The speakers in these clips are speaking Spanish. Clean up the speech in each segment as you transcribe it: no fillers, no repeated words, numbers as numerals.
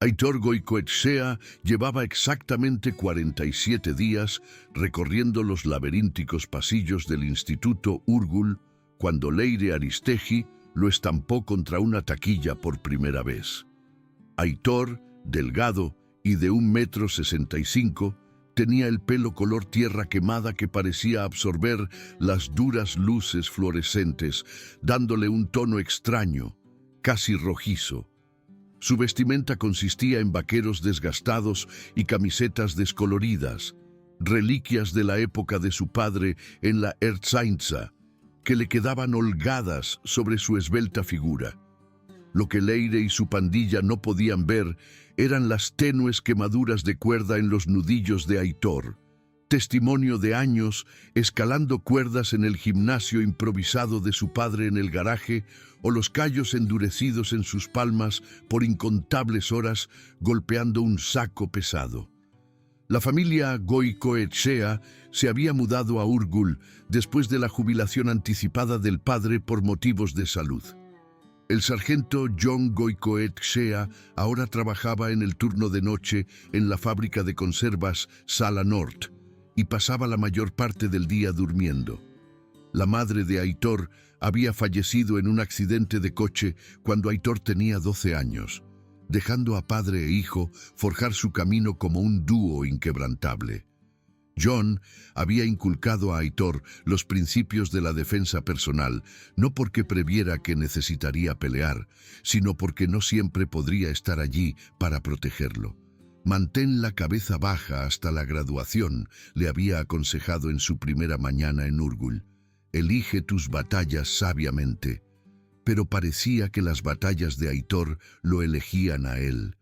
Aitor Goicoechea llevaba exactamente 47 días recorriendo los laberínticos pasillos del Instituto Urgul cuando Leire Aristegui lo estampó contra una taquilla por primera vez. Aitor, delgado y de 1,65 m, tenía el pelo color tierra quemada que parecía absorber las duras luces fluorescentes, dándole un tono extraño, casi rojizo. Su vestimenta consistía en vaqueros desgastados y camisetas descoloridas, reliquias de la época de su padre en la Ertzaintza, que le quedaban holgadas sobre su esbelta figura. Lo que Leire y su pandilla no podían ver eran las tenues quemaduras de cuerda en los nudillos de Aitor, testimonio de años escalando cuerdas en el gimnasio improvisado de su padre en el garaje, o los callos endurecidos en sus palmas por incontables horas golpeando un saco pesado. La familia Goicoechea se había mudado a Urgul después de la jubilación anticipada del padre por motivos de salud. El sargento John Goicoechea ahora trabajaba en el turno de noche en la fábrica de conservas Sala Nord y pasaba la mayor parte del día durmiendo. La madre de Aitor había fallecido en un accidente de coche cuando Aitor tenía 12 años, dejando a padre e hijo forjar su camino como un dúo inquebrantable. John había inculcado a Aitor los principios de la defensa personal, no porque previera que necesitaría pelear, sino porque no siempre podría estar allí para protegerlo. Mantén la cabeza baja hasta la graduación, le había aconsejado en su primera mañana en Urgul. Elige tus batallas sabiamente. Pero parecía que las batallas de Aitor lo elegían a él.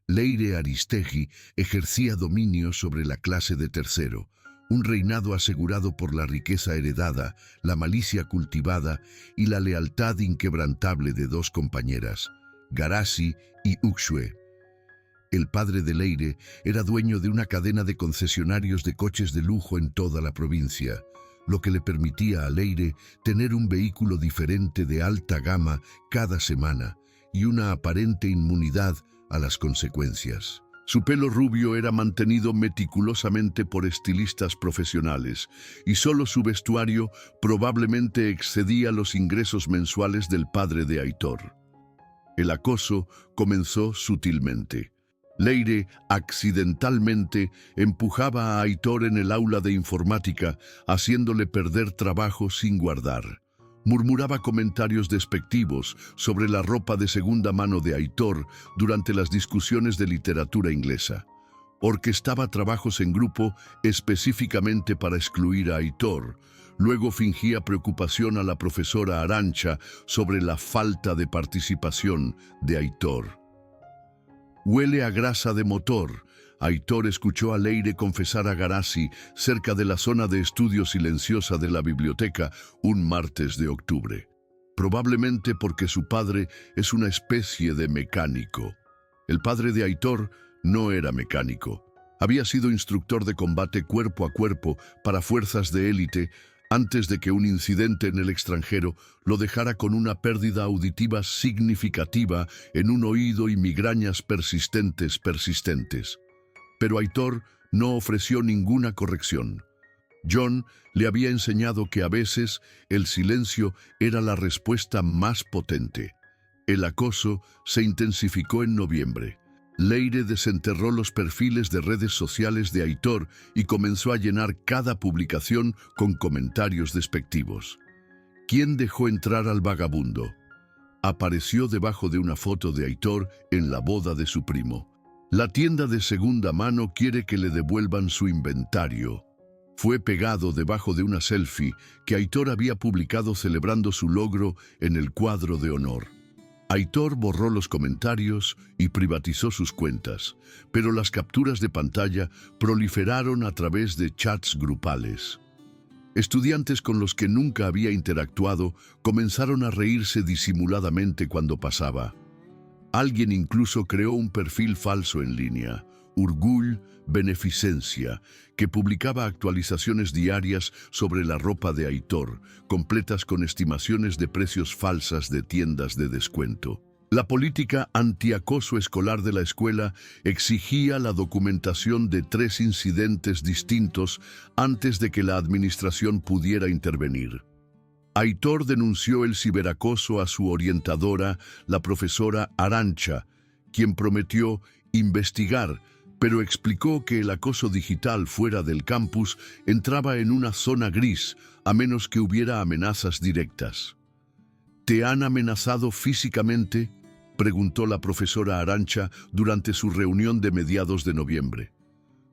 Leire Aristegui ejercía dominio sobre la clase de tercero, un reinado asegurado por la riqueza heredada, la malicia cultivada y la lealtad inquebrantable de dos compañeras, Garasi y Uxue. El padre de Leire era dueño de una cadena de concesionarios de coches de lujo en toda la provincia, lo que le permitía a Leire tener un vehículo diferente de alta gama cada semana y una aparente inmunidad a las consecuencias. Su pelo rubio era mantenido meticulosamente por estilistas profesionales y solo su vestuario probablemente excedía los ingresos mensuales del padre de Aitor. El acoso comenzó sutilmente. Leire accidentalmente empujaba a Aitor en el aula de informática, haciéndole perder trabajo sin guardar. Murmuraba comentarios despectivos sobre la ropa de segunda mano de Aitor durante las discusiones de literatura inglesa. Orquestaba trabajos en grupo específicamente para excluir a Aitor. Luego fingía preocupación a la profesora Arancha sobre la falta de participación de Aitor. Huele a grasa de motor. Aitor escuchó a Leire confesar a Garasi cerca de la zona de estudio silenciosa de la biblioteca un martes de octubre. Probablemente porque su padre es una especie de mecánico. El padre de Aitor no era mecánico. Había sido instructor de combate cuerpo a cuerpo para fuerzas de élite antes de que un incidente en el extranjero lo dejara con una pérdida auditiva significativa en un oído y migrañas persistentes. Pero Aitor no ofreció ninguna corrección. John le había enseñado que a veces el silencio era la respuesta más potente. El acoso se intensificó en noviembre. Leire desenterró los perfiles de redes sociales de Aitor y comenzó a llenar cada publicación con comentarios despectivos. ¿Quién dejó entrar al vagabundo? Apareció debajo de una foto de Aitor en la boda de su primo. La tienda de segunda mano quiere que le devuelvan su inventario. Fue pegado debajo de una selfie que Aitor había publicado celebrando su logro en el cuadro de honor. Aitor borró los comentarios y privatizó sus cuentas, pero las capturas de pantalla proliferaron a través de chats grupales. Estudiantes con los que nunca había interactuado comenzaron a reírse disimuladamente cuando pasaba. Alguien incluso creó un perfil falso en línea, Urgul Beneficencia, que publicaba actualizaciones diarias sobre la ropa de Aitor, completas con estimaciones de precios falsas de tiendas de descuento. La política antiacoso escolar de la escuela exigía la documentación de 3 incidentes distintos antes de que la administración pudiera intervenir. Aitor denunció el ciberacoso a su orientadora, la profesora Arantxa, quien prometió investigar, pero explicó que el acoso digital fuera del campus entraba en una zona gris, a menos que hubiera amenazas directas. ¿Te han amenazado físicamente?, preguntó la profesora Arantxa durante su reunión de mediados de noviembre.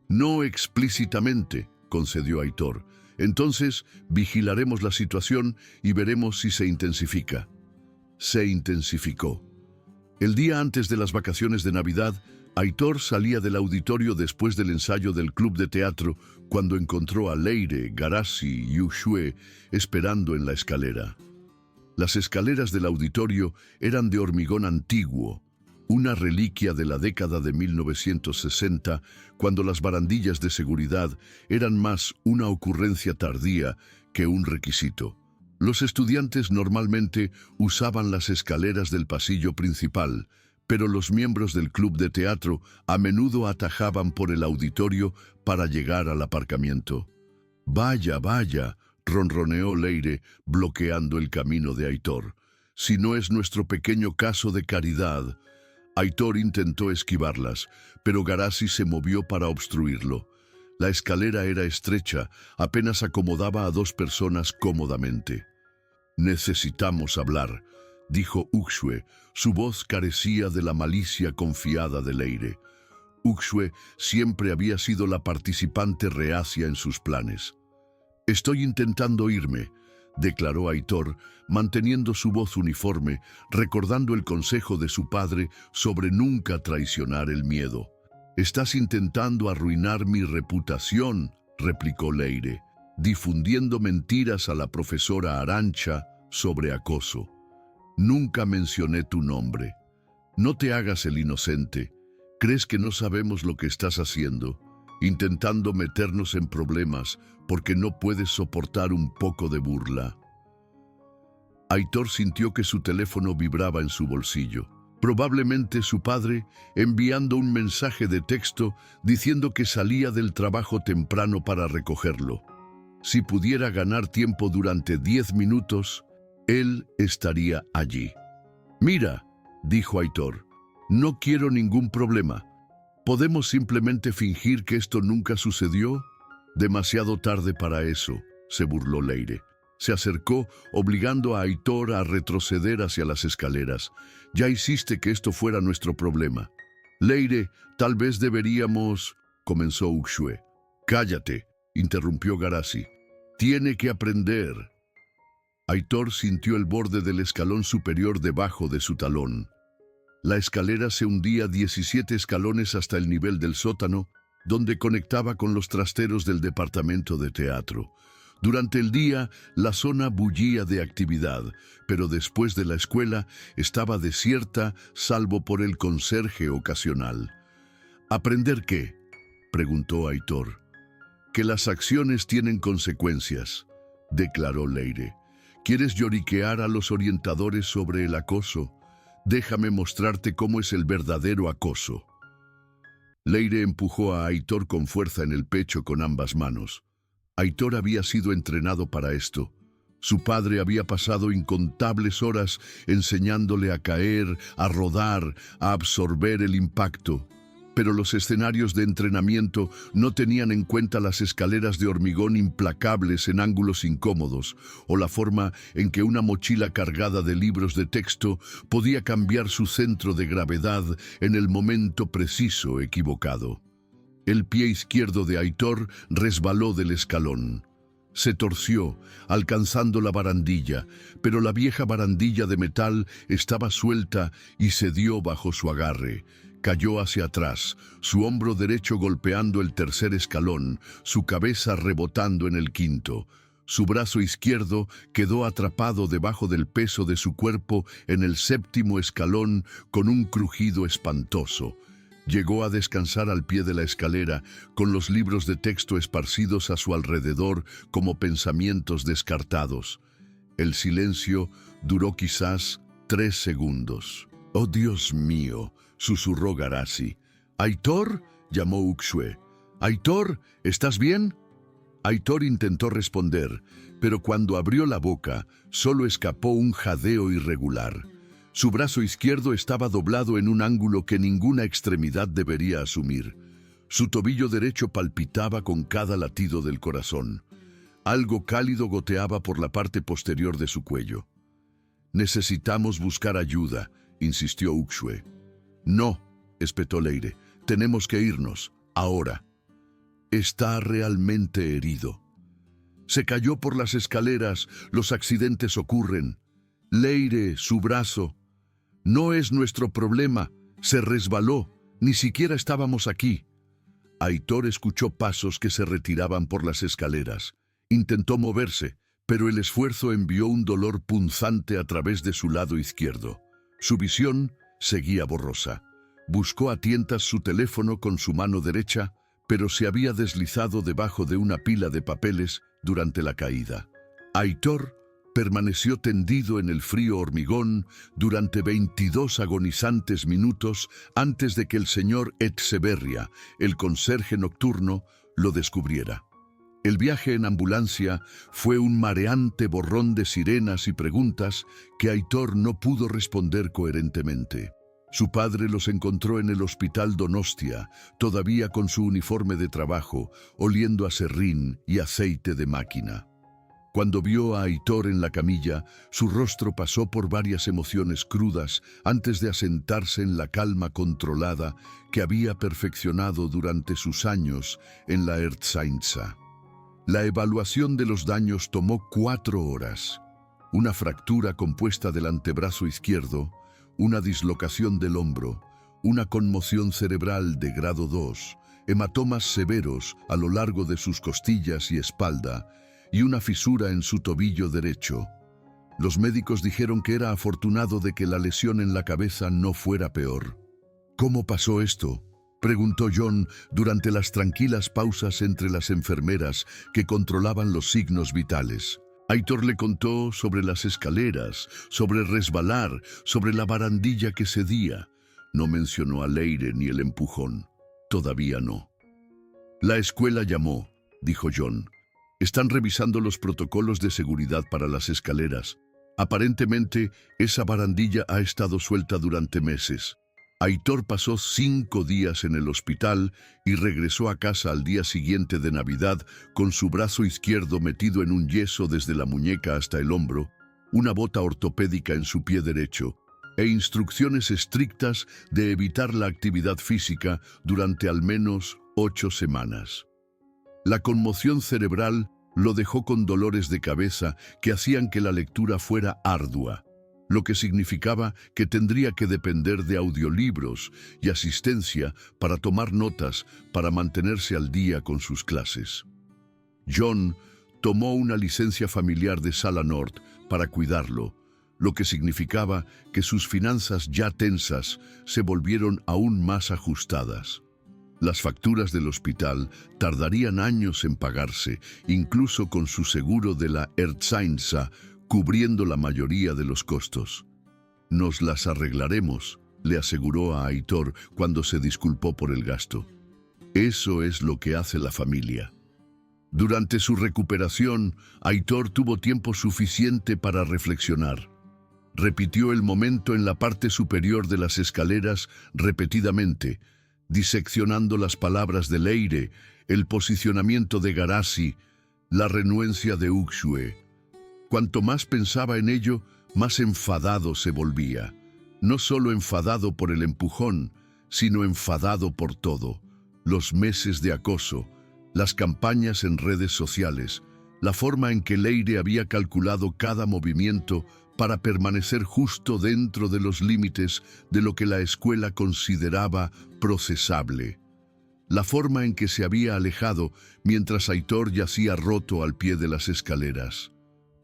No explícitamente, concedió Aitor. Entonces, vigilaremos la situación y veremos si se intensifica. Se intensificó. El día antes de las vacaciones de Navidad, Aitor salía del auditorio después del ensayo del club de teatro cuando encontró a Leire, Garasi y Uxue esperando en la escalera. Las escaleras del auditorio eran de hormigón antiguo, una reliquia de la década de 1960, cuando las barandillas de seguridad eran más una ocurrencia tardía que un requisito. Los estudiantes normalmente usaban las escaleras del pasillo principal, pero los miembros del club de teatro a menudo atajaban por el auditorio para llegar al aparcamiento. «Vaya, vaya», ronroneó Leire, bloqueando el camino de Aitor. «Si no es nuestro pequeño caso de caridad». Aitor intentó esquivarlas, pero Garasi se movió para obstruirlo. La escalera era estrecha, apenas acomodaba a 2 personas cómodamente. «Necesitamos hablar», dijo Uxue. Su voz carecía de la malicia confiada de Leire. Uxue siempre había sido la participante reacia en sus planes. «Estoy intentando irme», declaró Aitor, manteniendo su voz uniforme, recordando el consejo de su padre sobre nunca traicionar el miedo. «Estás intentando arruinar mi reputación», replicó Leire, difundiendo mentiras a la profesora Arantxa sobre acoso. «Nunca mencioné tu nombre. No te hagas el inocente. ¿Crees que no sabemos lo que estás haciendo? Intentando meternos en problemas porque no puedes soportar un poco de burla». Aitor sintió que su teléfono vibraba en su bolsillo. Probablemente su padre, enviando un mensaje de texto diciendo que salía del trabajo temprano para recogerlo. Si pudiera ganar tiempo durante 10 minutos, él estaría allí. «Mira», dijo Aitor, «no quiero ningún problema. ¿Podemos simplemente fingir que esto nunca sucedió?» «Demasiado tarde para eso», se burló Leire. Se acercó, obligando a Aitor a retroceder hacia las escaleras. «Ya hiciste que esto fuera nuestro problema». «Leire, tal vez deberíamos...» comenzó Uxue. «Cállate», interrumpió Garasi. «Tiene que aprender». Aitor sintió el borde del escalón superior debajo de su talón. La escalera se hundía 17 escalones hasta el nivel del sótano, donde conectaba con los trasteros del departamento de teatro. Durante el día, la zona bullía de actividad, pero después de la escuela estaba desierta, salvo por el conserje ocasional. «¿Aprender qué?», preguntó Aitor. «Que las acciones tienen consecuencias», declaró Leire. «¿Quieres lloriquear a los orientadores sobre el acoso? Déjame mostrarte cómo es el verdadero acoso». Leire empujó a Aitor con fuerza en el pecho con ambas manos. Aitor había sido entrenado para esto. Su padre había pasado incontables horas enseñándole a caer, a rodar, a absorber el impacto. Pero los escenarios de entrenamiento no tenían en cuenta las escaleras de hormigón implacables en ángulos incómodos, o la forma en que una mochila cargada de libros de texto podía cambiar su centro de gravedad en el momento preciso equivocado. El pie izquierdo de Aitor resbaló del escalón. Se torció, alcanzando la barandilla, pero la vieja barandilla de metal estaba suelta y cedió bajo su agarre. Cayó hacia atrás, su hombro derecho golpeando el tercer escalón, su cabeza rebotando en el quinto. Su brazo izquierdo quedó atrapado debajo del peso de su cuerpo en el séptimo escalón con un crujido espantoso. Llegó a descansar al pie de la escalera, con los libros de texto esparcidos a su alrededor como pensamientos descartados. El silencio duró quizás 3 segundos. «Oh, Dios mío», susurró Garasi. «Aitor», llamó Uxue. «Aitor, ¿estás bien?» Aitor intentó responder, pero cuando abrió la boca, solo escapó un jadeo irregular. Su brazo izquierdo estaba doblado en un ángulo que ninguna extremidad debería asumir. Su tobillo derecho palpitaba con cada latido del corazón. Algo cálido goteaba por la parte posterior de su cuello. «Necesitamos buscar ayuda», insistió Uxue. «No», espetó Leire, «tenemos que irnos, ahora». «Está realmente herido. Se cayó por las escaleras, los accidentes ocurren. Leire, su brazo. No es nuestro problema, se resbaló, ni siquiera estábamos aquí». Aitor escuchó pasos que se retiraban por las escaleras. Intentó moverse, pero el esfuerzo envió un dolor punzante a través de su lado izquierdo. Su visión seguía borrosa. Buscó a tientas su teléfono con su mano derecha, pero se había deslizado debajo de una pila de papeles durante la caída. Aitor permaneció tendido en el frío hormigón durante 22 agonizantes minutos antes de que el señor Etcheverria, el conserje nocturno, lo descubriera. El viaje en ambulancia fue un mareante borrón de sirenas y preguntas que Aitor no pudo responder coherentemente. Su padre los encontró en el hospital Donostia, todavía con su uniforme de trabajo, oliendo a serrín y aceite de máquina. Cuando vio a Aitor en la camilla, su rostro pasó por varias emociones crudas antes de asentarse en la calma controlada que había perfeccionado durante sus años en la Ertzaintza. La evaluación de los daños tomó 4 horas. Una fractura compuesta del antebrazo izquierdo, una dislocación del hombro, una conmoción cerebral de grado 2, hematomas severos a lo largo de sus costillas y espalda, y una fisura en su tobillo derecho. Los médicos dijeron que era afortunado de que la lesión en la cabeza no fuera peor. «¿Cómo pasó esto?», preguntó John durante las tranquilas pausas entre las enfermeras que controlaban los signos vitales. Aitor le contó sobre las escaleras, sobre resbalar, sobre la barandilla que cedía. No mencionó a Leire ni el empujón. Todavía no. «La escuela llamó», dijo John. «Están revisando los protocolos de seguridad para las escaleras. Aparentemente, esa barandilla ha estado suelta durante meses». Aitor pasó 5 días en el hospital y regresó a casa al día siguiente de Navidad con su brazo izquierdo metido en un yeso desde la muñeca hasta el hombro, una bota ortopédica en su pie derecho e instrucciones estrictas de evitar la actividad física durante al menos 8 semanas. La conmoción cerebral lo dejó con dolores de cabeza que hacían que la lectura fuera ardua, lo que significaba que tendría que depender de audiolibros y asistencia para tomar notas para mantenerse al día con sus clases. John tomó una licencia familiar de Sala Nord para cuidarlo, lo que significaba que sus finanzas ya tensas se volvieron aún más ajustadas. Las facturas del hospital tardarían años en pagarse, incluso con su seguro de la Ertzaintza, cubriendo la mayoría de los costos. «Nos las arreglaremos», le aseguró a Aitor cuando se disculpó por el gasto. «Eso es lo que hace la familia». Durante su recuperación, Aitor tuvo tiempo suficiente para reflexionar. Repitió el momento en la parte superior de las escaleras repetidamente, diseccionando las palabras de Leire, el posicionamiento de Garasi, la renuencia de Uxue. Cuanto más pensaba en ello, más enfadado se volvía. No solo enfadado por el empujón, sino enfadado por todo. Los meses de acoso, las campañas en redes sociales, la forma en que Leire había calculado cada movimiento para permanecer justo dentro de los límites de lo que la escuela consideraba procesable. La forma en que se había alejado mientras Aitor yacía roto al pie de las escaleras.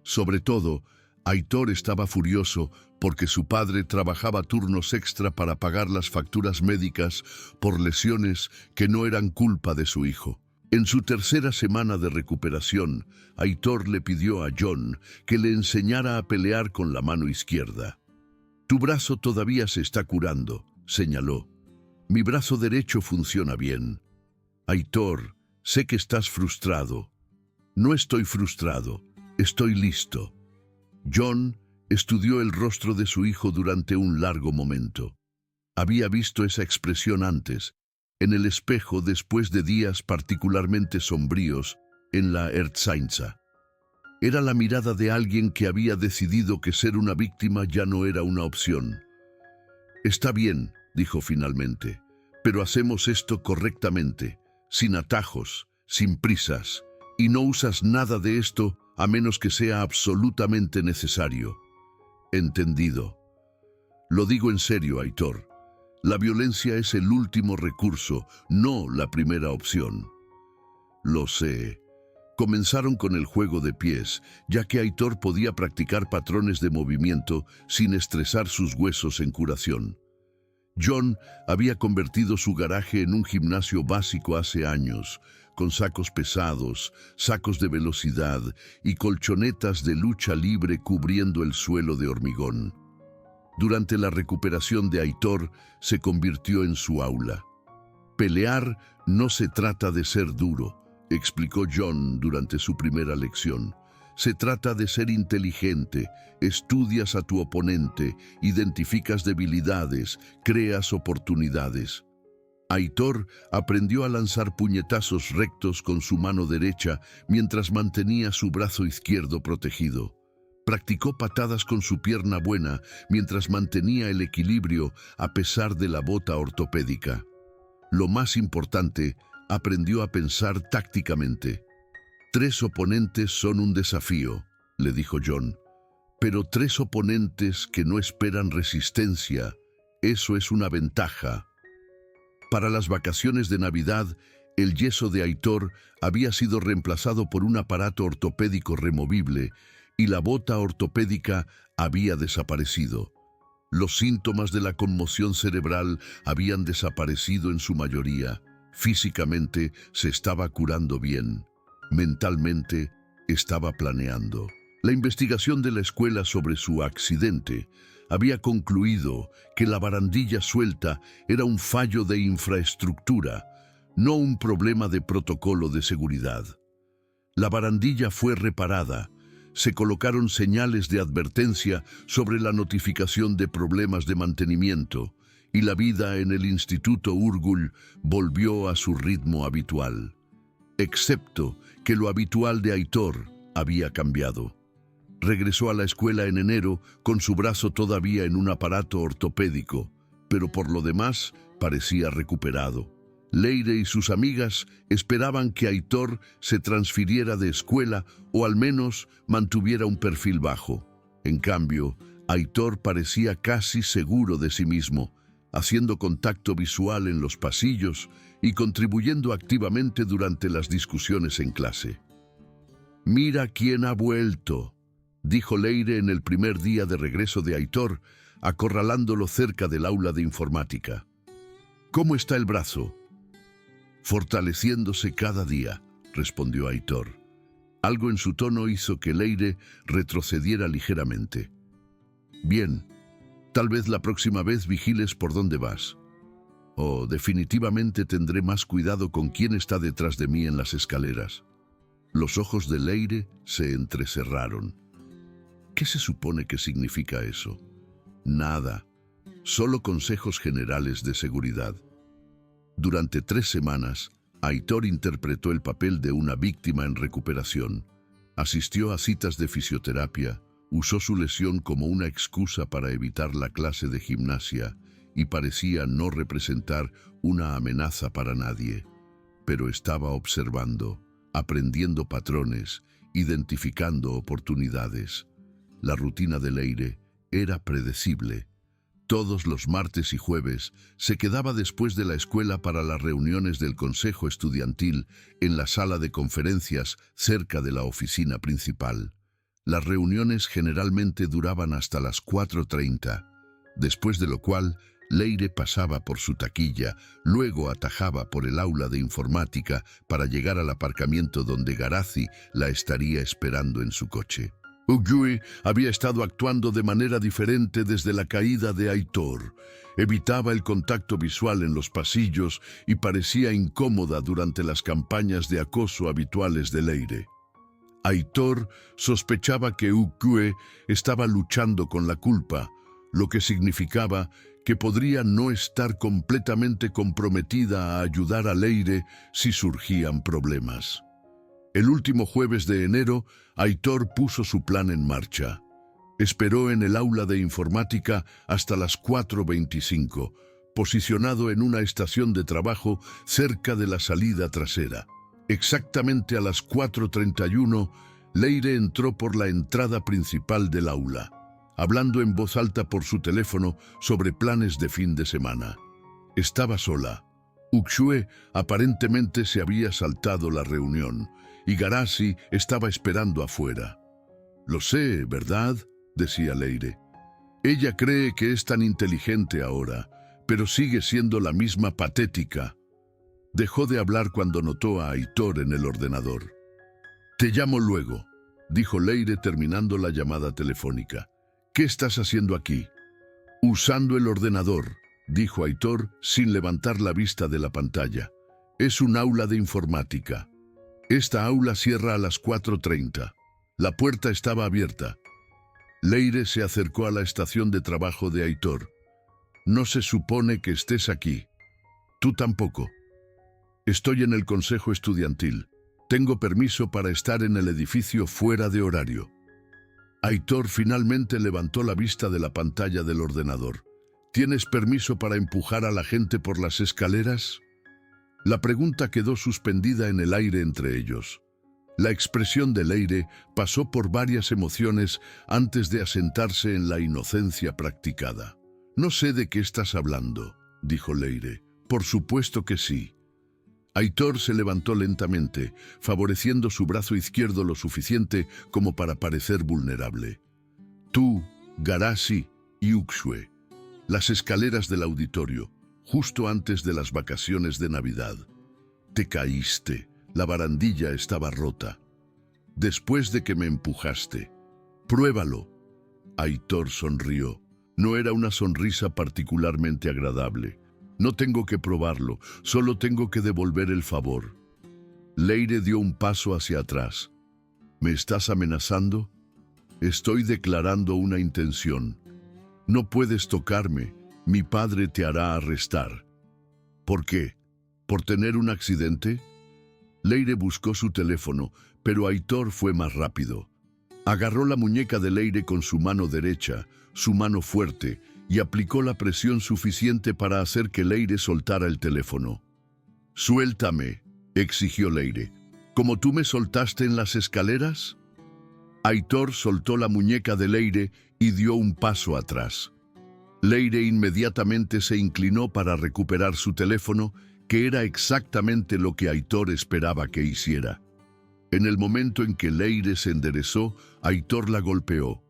Sobre todo, Aitor estaba furioso porque su padre trabajaba turnos extra para pagar las facturas médicas por lesiones que no eran culpa de su hijo. En su tercera semana de recuperación, Aitor le pidió a John que le enseñara a pelear con la mano izquierda. Tu brazo todavía se está curando, señaló. Mi brazo derecho funciona bien. Aitor, sé que estás frustrado. No estoy frustrado, estoy listo. John estudió el rostro de su hijo durante un largo momento. Había visto esa expresión antes, en el espejo después de días particularmente sombríos en la Ertzaintza. Era la mirada de alguien que había decidido que ser una víctima ya no era una opción. Está bien, dijo finalmente, pero hacemos esto correctamente, sin atajos, sin prisas, y no usas nada de esto a menos que sea absolutamente necesario. Entendido. Lo digo en serio, Aitor. La violencia es el último recurso, no la primera opción. Lo sé. Comenzaron con el juego de pies, ya que Aitor podía practicar patrones de movimiento sin estresar sus huesos en curación. John había convertido su garaje en un gimnasio básico hace años, con sacos pesados, sacos de velocidad y colchonetas de lucha libre cubriendo el suelo de hormigón. Durante la recuperación de Aitor, se convirtió en su aula. Pelear no se trata de ser duro, explicó John durante su primera lección. Se trata de ser inteligente, estudias a tu oponente, identificas debilidades, creas oportunidades. Aitor aprendió a lanzar puñetazos rectos con su mano derecha mientras mantenía su brazo izquierdo protegido. Practicó patadas con su pierna buena mientras mantenía el equilibrio a pesar de la bota ortopédica. Lo más importante, aprendió a pensar tácticamente. 3 oponentes son un desafío, le dijo John, pero 3 oponentes que no esperan resistencia, eso es una ventaja. Para las vacaciones de Navidad, el yeso de Aitor había sido reemplazado por un aparato ortopédico removible y la bota ortopédica había desaparecido. Los síntomas de la conmoción cerebral habían desaparecido en su mayoría. Físicamente se estaba curando bien. Mentalmente estaba planeando. La investigación de la escuela sobre su accidente había concluido que la barandilla suelta era un fallo de infraestructura, no un problema de protocolo de seguridad. La barandilla fue reparada. Se colocaron señales de advertencia sobre la notificación de problemas de mantenimiento y la vida en el Instituto Urgul volvió a su ritmo habitual. Excepto que lo habitual de Aitor había cambiado. Regresó a la escuela en enero con su brazo todavía en un aparato ortopédico, pero por lo demás parecía recuperado. Leire y sus amigas esperaban que Aitor se transfiriera de escuela o al menos mantuviera un perfil bajo. En cambio, Aitor parecía casi seguro de sí mismo, haciendo contacto visual en los pasillos y contribuyendo activamente durante las discusiones en clase. «Mira quién ha vuelto», dijo Leire en el primer día de regreso de Aitor, acorralándolo cerca del aula de informática. «¿Cómo está el brazo?» «Fortaleciéndose cada día», respondió Aitor. Algo en su tono hizo que Leire retrocediera ligeramente. «Bien, tal vez la próxima vez vigiles por dónde vas. Oh, definitivamente tendré más cuidado con quién está detrás de mí en las escaleras». Los ojos de Leire se entrecerraron. ¿Qué se supone que significa eso? Nada, solo consejos generales de seguridad. Durante 3 semanas, Aitor interpretó el papel de una víctima en recuperación. Asistió a citas de fisioterapia, usó su lesión como una excusa para evitar la clase de gimnasia y parecía no representar una amenaza para nadie. Pero estaba observando, aprendiendo patrones, identificando oportunidades. La rutina de Leire era predecible. Todos los martes y jueves se quedaba después de la escuela para las reuniones del consejo estudiantil en la sala de conferencias cerca de la oficina principal. Las reuniones generalmente duraban hasta las 4:30, después de lo cual Leire pasaba por su taquilla, luego atajaba por el aula de informática para llegar al aparcamiento donde Garazi la estaría esperando en su coche. Ukyue había estado actuando de manera diferente desde la caída de Aitor. Evitaba el contacto visual en los pasillos y parecía incómoda durante las campañas de acoso habituales de Leire. Aitor sospechaba que Ukyue estaba luchando con la culpa, lo que significaba que podría no estar completamente comprometida a ayudar a Leire si surgían problemas. El último jueves de enero, Aitor puso su plan en marcha. Esperó en el aula de informática hasta las 4:25, posicionado en una estación de trabajo cerca de la salida trasera. Exactamente a las 4:31, Leire entró por la entrada principal del aula, hablando en voz alta por su teléfono sobre planes de fin de semana. Estaba sola. Ukyue aparentemente se había saltado la reunión y Garasi estaba esperando afuera. «Lo sé, ¿verdad?», decía Leire. «Ella cree que es tan inteligente ahora, pero sigue siendo la misma patética». Dejó de hablar cuando notó a Aitor en el ordenador. «Te llamo luego», dijo Leire terminando la llamada telefónica. «¿Qué estás haciendo aquí?» «Usando el ordenador», dijo Aitor sin levantar la vista de la pantalla. «Es un aula de informática. Esta aula cierra a las 4:30. La puerta estaba abierta». Leire se acercó a la estación de trabajo de Aitor. «No se supone que estés aquí. Tú tampoco». «Estoy en el consejo estudiantil. Tengo permiso para estar en el edificio fuera de horario». Aitor finalmente levantó la vista de la pantalla del ordenador. «¿Tienes permiso para empujar a la gente por las escaleras?». La pregunta quedó suspendida en el aire entre ellos. La expresión de Leire pasó por varias emociones antes de asentarse en la inocencia practicada. «No sé de qué estás hablando», dijo Leire. «Por supuesto que sí». Aitor se levantó lentamente, favoreciendo su brazo izquierdo lo suficiente como para parecer vulnerable. «Tú, Garasi y Ukyue. Las escaleras del auditorio, justo antes de las vacaciones de Navidad. Te caíste. La barandilla estaba rota. Después de que me empujaste. Pruébalo». Aitor sonrió. No era una sonrisa particularmente agradable. «No tengo que probarlo, solo tengo que devolver el favor». Leire dio un paso hacia atrás. «¿Me estás amenazando?». «Estoy declarando una intención. No puedes tocarme, mi padre te hará arrestar». «¿Por qué? ¿Por tener un accidente?». Leire buscó su teléfono, pero Aitor fue más rápido. Agarró la muñeca de Leire con su mano derecha, su mano fuerte, y aplicó la presión suficiente para hacer que Leire soltara el teléfono. «Suéltame», exigió Leire. «¿Como tú me soltaste en las escaleras?». Aitor soltó la muñeca de Leire y dio un paso atrás. Leire inmediatamente se inclinó para recuperar su teléfono, que era exactamente lo que Aitor esperaba que hiciera. En el momento en que Leire se enderezó, Aitor la golpeó.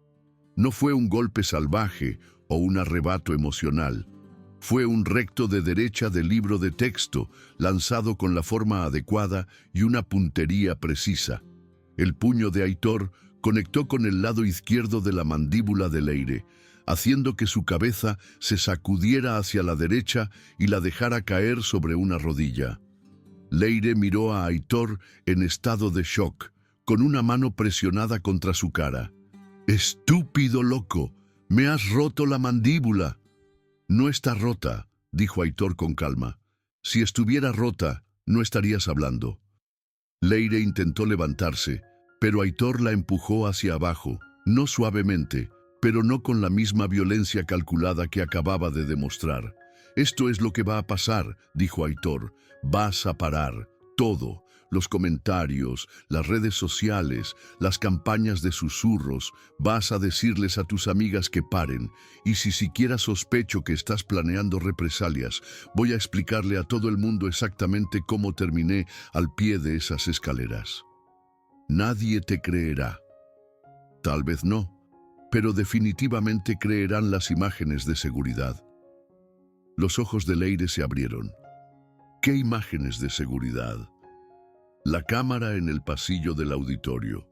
No fue un golpe salvaje o un arrebato emocional. Fue un recto de derecha de libro de texto, lanzado con la forma adecuada y una puntería precisa. El puño de Aitor conectó con el lado izquierdo de la mandíbula de Leire, haciendo que su cabeza se sacudiera hacia la derecha y la dejara caer sobre una rodilla. Leire miró a Aitor en estado de shock, con una mano presionada contra su cara. «¡Estúpido loco! ¡Me has roto la mandíbula!». «No está rota», dijo Aitor con calma. «Si estuviera rota, no estarías hablando». Leire intentó levantarse, pero Aitor la empujó hacia abajo, no suavemente, pero no con la misma violencia calculada que acababa de demostrar. «Esto es lo que va a pasar», dijo Aitor. «Vas a parar todo. Los comentarios, las redes sociales, las campañas de susurros. Vas a decirles a tus amigas que paren. Y si siquiera sospecho que estás planeando represalias, voy a explicarle a todo el mundo exactamente cómo terminé al pie de esas escaleras. Nadie te creerá. Tal vez no, pero definitivamente creerán las imágenes de seguridad». Los ojos de Leire se abrieron. ¿Qué imágenes de seguridad? La cámara en el pasillo del auditorio.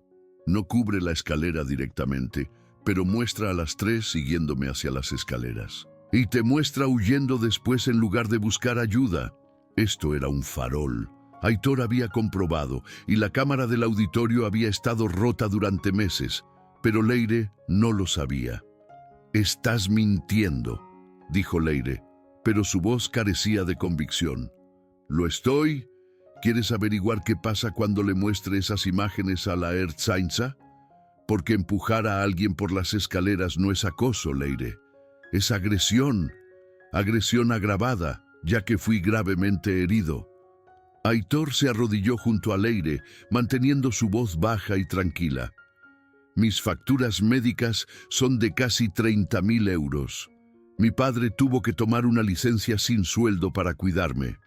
No cubre la escalera directamente, pero muestra a las 3 siguiéndome hacia las escaleras. Y te muestra huyendo después en lugar de buscar ayuda. Esto era un farol. Aitor había comprobado, y la cámara del auditorio había estado rota durante meses, pero Leire no lo sabía. «Estás mintiendo», dijo Leire, pero su voz carecía de convicción. «¿Lo estoy? ¿Quieres averiguar qué pasa cuando le muestre esas imágenes a la Ertzaintza? Porque empujar a alguien por las escaleras no es acoso, Leire. Es agresión. Agresión agravada, ya que fui gravemente herido». Aitor se arrodilló junto a Leire, manteniendo su voz baja y tranquila. «Mis facturas médicas son de casi 30.000 euros. Mi padre tuvo que tomar una licencia sin sueldo para cuidarme.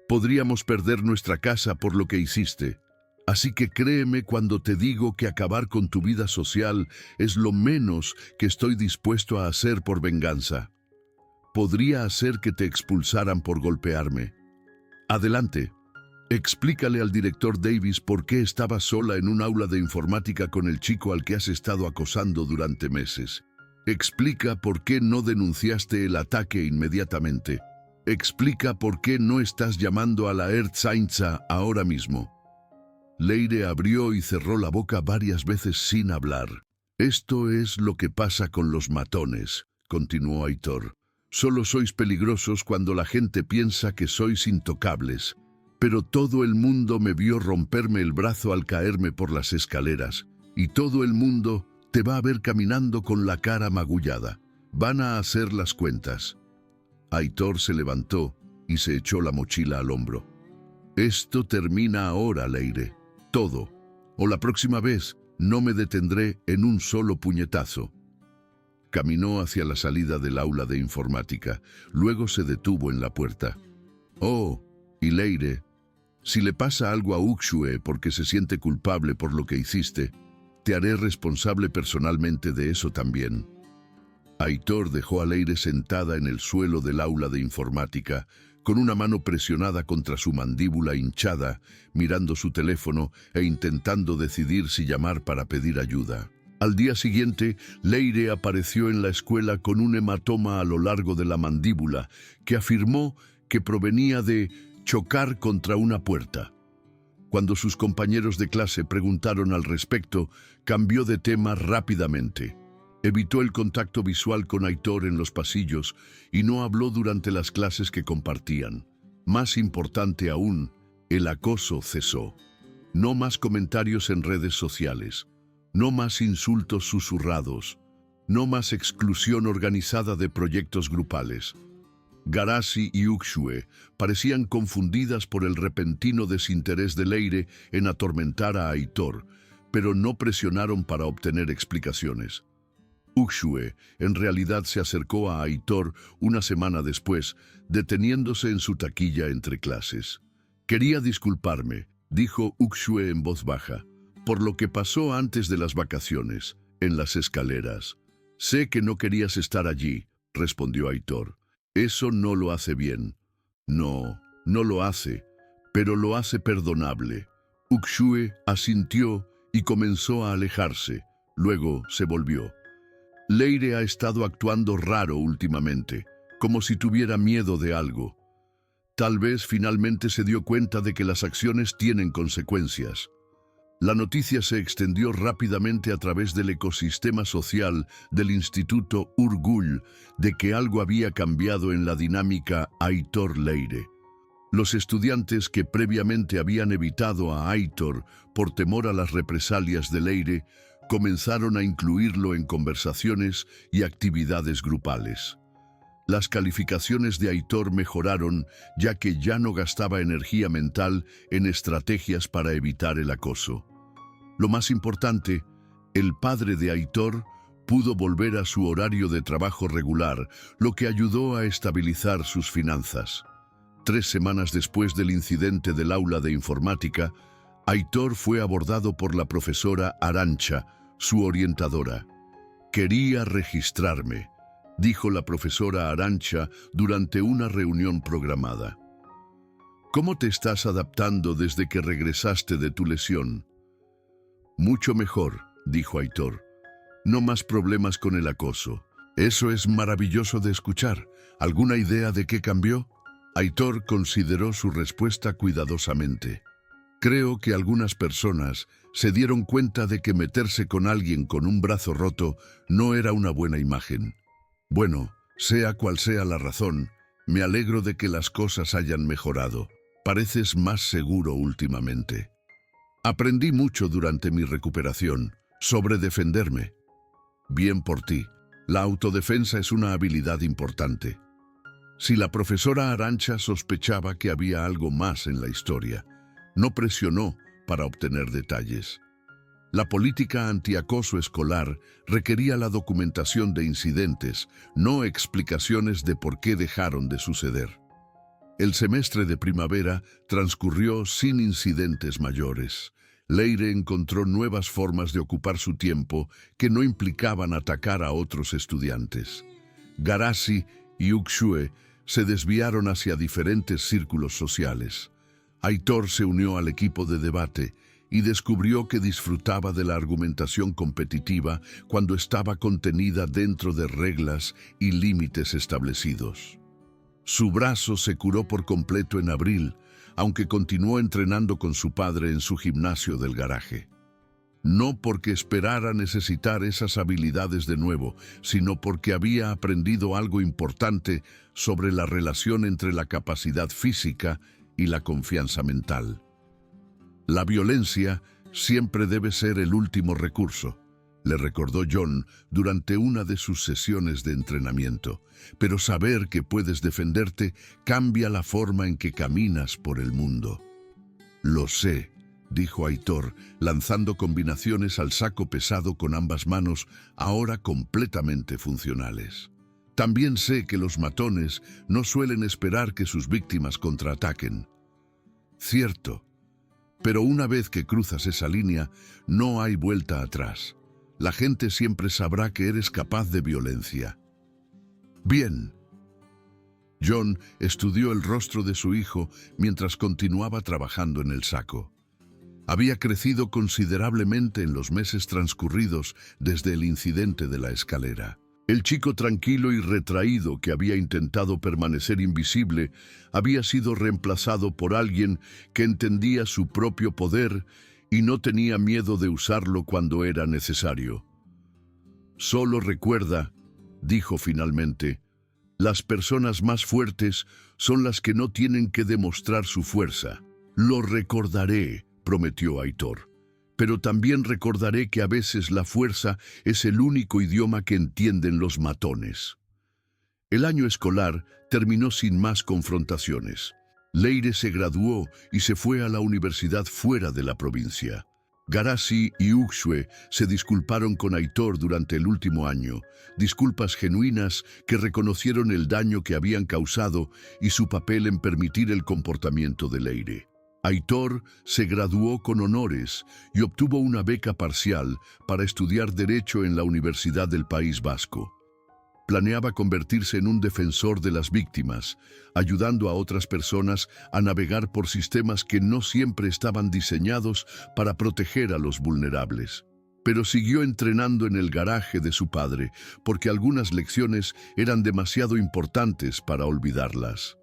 Podríamos perder nuestra casa por lo que hiciste. Así que créeme cuando te digo que acabar con tu vida social es lo menos que estoy dispuesto a hacer por venganza. Podría hacer que te expulsaran por golpearme. Adelante. Explícale al director Davis por qué estaba sola en un aula de informática con el chico al que has estado acosando durante meses. Explica por qué no denunciaste el ataque inmediatamente. Explica por qué no estás llamando a la Ertzaintza ahora mismo». Leire abrió y cerró la boca varias veces sin hablar. «Esto es lo que pasa con los matones», continuó Aitor. «Solo sois peligrosos cuando la gente piensa que sois intocables. Pero todo el mundo me vio romperme el brazo al caerme por las escaleras, y todo el mundo te va a ver caminando con la cara magullada. Van a hacer las cuentas». Aitor se levantó y se echó la mochila al hombro. «Esto termina ahora, Leire. Todo. O la próxima vez no me detendré en un solo puñetazo». Caminó hacia la salida del aula de informática. Luego se detuvo en la puerta. «Oh, y Leire, si le pasa algo a Uxue porque se siente culpable por lo que hiciste, te haré responsable personalmente de eso también». Aitor dejó a Leire sentada en el suelo del aula de informática, con una mano presionada contra su mandíbula hinchada, mirando su teléfono e intentando decidir si llamar para pedir ayuda. Al día siguiente, Leire apareció en la escuela con un hematoma a lo largo de la mandíbula, que afirmó que provenía de chocar contra una puerta. Cuando sus compañeros de clase preguntaron al respecto, cambió de tema rápidamente. Evitó el contacto visual con Aitor en los pasillos y no habló durante las clases que compartían. Más importante aún, el acoso cesó. No más comentarios en redes sociales. No más insultos susurrados. No más exclusión organizada de proyectos grupales. Garasi y Uxue parecían confundidas por el repentino desinterés de Leire en atormentar a Aitor, pero no presionaron para obtener explicaciones. Uxue en realidad se acercó a Aitor una semana después, deteniéndose en su taquilla entre clases. «Quería disculparme», dijo Uxue en voz baja, «por lo que pasó antes de las vacaciones, en las escaleras». «Sé que no querías estar allí», respondió Aitor. «Eso no lo hace bien». «No, no lo hace, pero lo hace perdonable». Uxue asintió y comenzó a alejarse. Luego se volvió. «Leire ha estado actuando raro últimamente, como si tuviera miedo de algo. Tal vez finalmente se dio cuenta de que las acciones tienen consecuencias». La noticia se extendió rápidamente a través del ecosistema social del Instituto Urgul de que algo había cambiado en la dinámica Aitor-Leire. Los estudiantes que previamente habían evitado a Aitor por temor a las represalias de Leire comenzaron a incluirlo en conversaciones y actividades grupales. Las calificaciones de Aitor mejoraron ya que ya no gastaba energía mental en estrategias para evitar el acoso. Lo más importante, el padre de Aitor pudo volver a su horario de trabajo regular, lo que ayudó a estabilizar sus finanzas. 3 semanas después del incidente del aula de informática, Aitor fue abordado por la profesora Arantxa, su orientadora. «Quería registrarme», dijo la profesora Arantxa durante una reunión programada. «¿Cómo te estás adaptando desde que regresaste de tu lesión?» «Mucho mejor», dijo Aitor. No más problemas con el acoso. Eso es maravilloso de escuchar. ¿Alguna idea de qué cambió? Aitor consideró su respuesta cuidadosamente. Creo que algunas personas se dieron cuenta de que meterse con alguien con un brazo roto no era una buena imagen. Bueno, sea cual sea la razón, me alegro de que las cosas hayan mejorado. Pareces más seguro últimamente. Aprendí mucho durante mi recuperación sobre defenderme. Bien por ti. La autodefensa es una habilidad importante. Si la profesora Arantxa sospechaba que había algo más en la historia, no presionó para obtener detalles. La política antiacoso escolar requería la documentación de incidentes, no explicaciones de por qué dejaron de suceder. El semestre de primavera transcurrió sin incidentes mayores. Leire encontró nuevas formas de ocupar su tiempo que no implicaban atacar a otros estudiantes. Garasi y Uxue se desviaron hacia diferentes círculos sociales. Aitor se unió al equipo de debate y descubrió que disfrutaba de la argumentación competitiva cuando estaba contenida dentro de reglas y límites establecidos. Su brazo se curó por completo en abril, aunque continuó entrenando con su padre en su gimnasio del garaje. No porque esperara necesitar esas habilidades de nuevo, sino porque había aprendido algo importante sobre la relación entre la capacidad física y la confianza mental. La violencia siempre debe ser el último recurso, le recordó John durante una de sus sesiones de entrenamiento, pero saber que puedes defenderte cambia la forma en que caminas por el mundo. Lo sé, dijo Aitor, lanzando combinaciones al saco pesado con ambas manos, ahora completamente funcionales. También sé que los matones no suelen esperar que sus víctimas contraataquen. Cierto, pero una vez que cruzas esa línea, no hay vuelta atrás. La gente siempre sabrá que eres capaz de violencia. Bien. John estudió el rostro de su hijo mientras continuaba trabajando en el saco. Había crecido considerablemente en los meses transcurridos desde el incidente de la escalera. El chico tranquilo y retraído que había intentado permanecer invisible había sido reemplazado por alguien que entendía su propio poder y no tenía miedo de usarlo cuando era necesario. Solo recuerda, dijo finalmente, las personas más fuertes son las que no tienen que demostrar su fuerza. Lo recordaré, prometió Aitor. Pero también recordaré que a veces la fuerza es el único idioma que entienden los matones. El año escolar terminó sin más confrontaciones. Leire se graduó y se fue a la universidad fuera de la provincia. Garasi y Uxue se disculparon con Aitor durante el último año, disculpas genuinas que reconocieron el daño que habían causado y su papel en permitir el comportamiento de Leire. Aitor se graduó con honores y obtuvo una beca parcial para estudiar Derecho en la Universidad del País Vasco. Planeaba convertirse en un defensor de las víctimas, ayudando a otras personas a navegar por sistemas que no siempre estaban diseñados para proteger a los vulnerables. Pero siguió entrenando en el garaje de su padre, porque algunas lecciones eran demasiado importantes para olvidarlas.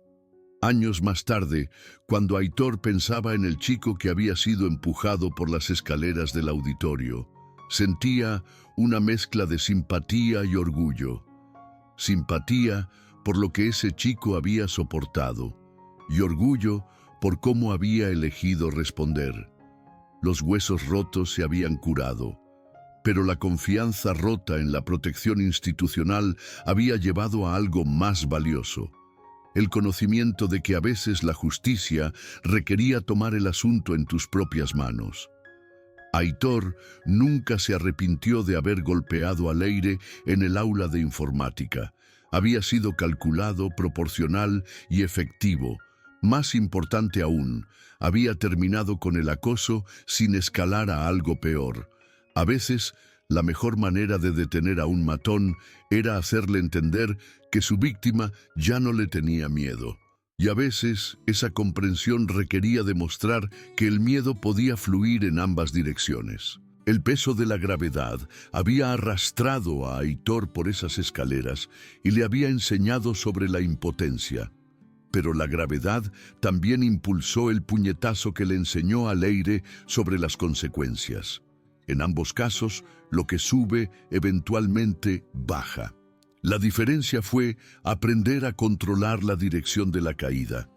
Años más tarde, cuando Aitor pensaba en el chico que había sido empujado por las escaleras del auditorio, sentía una mezcla de simpatía y orgullo. Simpatía por lo que ese chico había soportado y orgullo por cómo había elegido responder. Los huesos rotos se habían curado, pero la confianza rota en la protección institucional había llevado a algo más valioso. El conocimiento de que a veces la justicia requería tomar el asunto en tus propias manos. Aitor nunca se arrepintió de haber golpeado a Leire en el aula de informática. Había sido calculado, proporcional y efectivo. Más importante aún, había terminado con el acoso sin escalar a algo peor. A veces, la mejor manera de detener a un matón era hacerle entender que su víctima ya no le tenía miedo. Y a veces, esa comprensión requería demostrar que el miedo podía fluir en ambas direcciones. El peso de la gravedad había arrastrado a Aitor por esas escaleras y le había enseñado sobre la impotencia. Pero la gravedad también impulsó el puñetazo que le enseñó a Leire sobre las consecuencias. En ambos casos, lo que sube eventualmente baja. La diferencia fue aprender a controlar la dirección de la caída.